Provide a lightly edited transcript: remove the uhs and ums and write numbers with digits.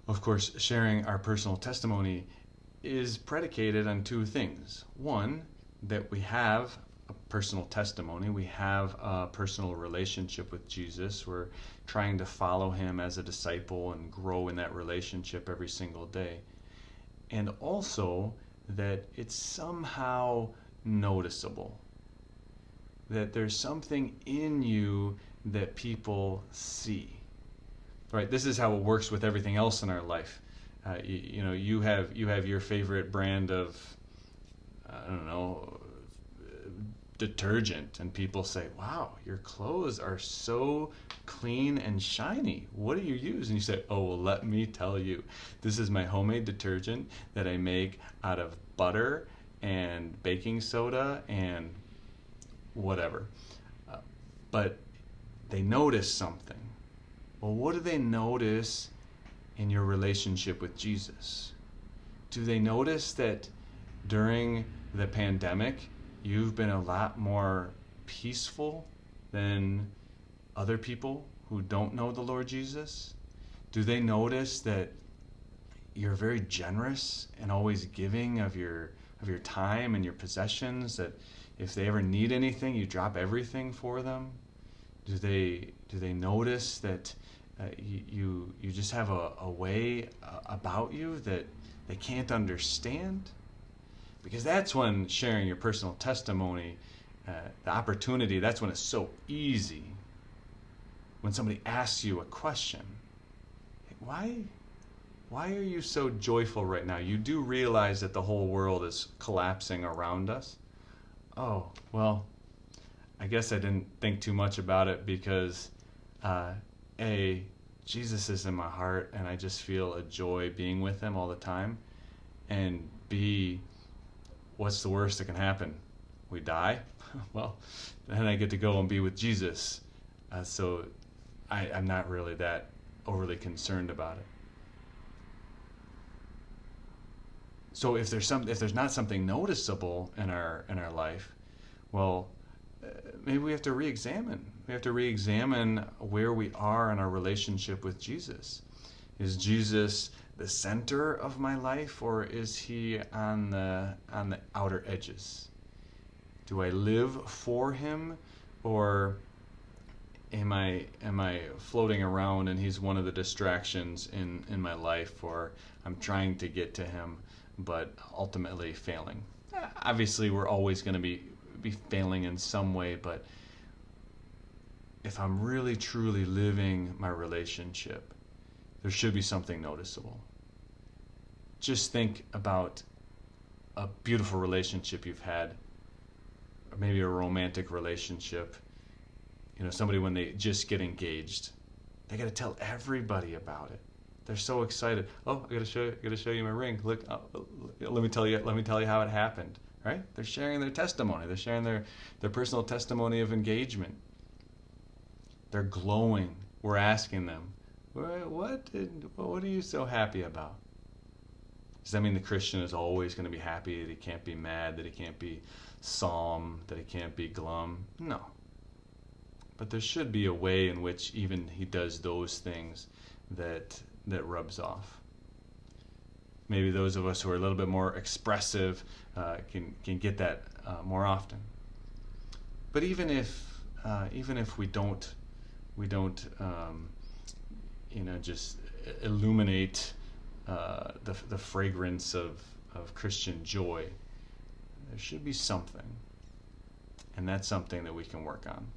Of course, sharing our personal testimony is predicated on two things. One, that we have a personal testimony, we have a personal relationship with Jesus. We're trying to follow him as a disciple and grow in that relationship every single day. And also that it's somehow noticeable, that there's something in you that people see. Right? This is how it works with everything else in our life. You have your favorite brand of, I don't know, detergent, and people say, "Wow, your clothes are so clean and shiny. What do you use?" And you say, "Oh, well, let me tell you. This is my homemade detergent that I make out of butter and baking soda and whatever." But they notice something. Well, what do they notice in your relationship with Jesus? Do they notice that during the pandemic, you've been a lot more peaceful than other people who don't know the Lord Jesus? Do they notice that you're very generous and always giving of your time and your possessions, that if they ever need anything, you drop everything for them? Do they notice that you just have a way about you that they can't understand? Because that's when sharing your personal testimony, the opportunity, that's when it's so easy. When somebody asks you a question, why are you so joyful right now? You do realize that the whole world is collapsing around us. Oh, well, I guess I didn't think too much about it because A, Jesus is in my heart and I just feel a joy being with him all the time. And B, what's the worst that can happen? We die? Well, then I get to go and be with Jesus. So I'm not really that overly concerned about it. So if there's not something noticeable in our life, well, maybe we have to re-examine. We have to re-examine where we are in our relationship with Jesus. Is Jesus the center of my life, or is he on the outer edges? Do I live for him, or am I floating around and he's one of the distractions in my life, or I'm trying to get to him but ultimately failing? Obviously, we're always going to be failing in some way, but if I'm really truly living my relationship, there should be something noticeable. Just think about a beautiful relationship you've had, or maybe a romantic relationship. Somebody when they just get engaged, they got to tell everybody about it. They're so excited. Oh, I got to show you my ring. Look, let me tell you how it happened. Right? They're sharing their testimony. They're sharing their personal testimony of engagement. They're glowing. We're asking them, what are you so happy about? Does that mean the Christian is always going to be happy, that he can't be mad, that he can't be solemn, that he can't be glum? No. But there should be a way in which even he does those things that rubs off. Maybe those of us who are a little bit more expressive can get that more often. But even if we don't just illuminate the fragrance of Christian joy, there should be something, and that's something that we can work on.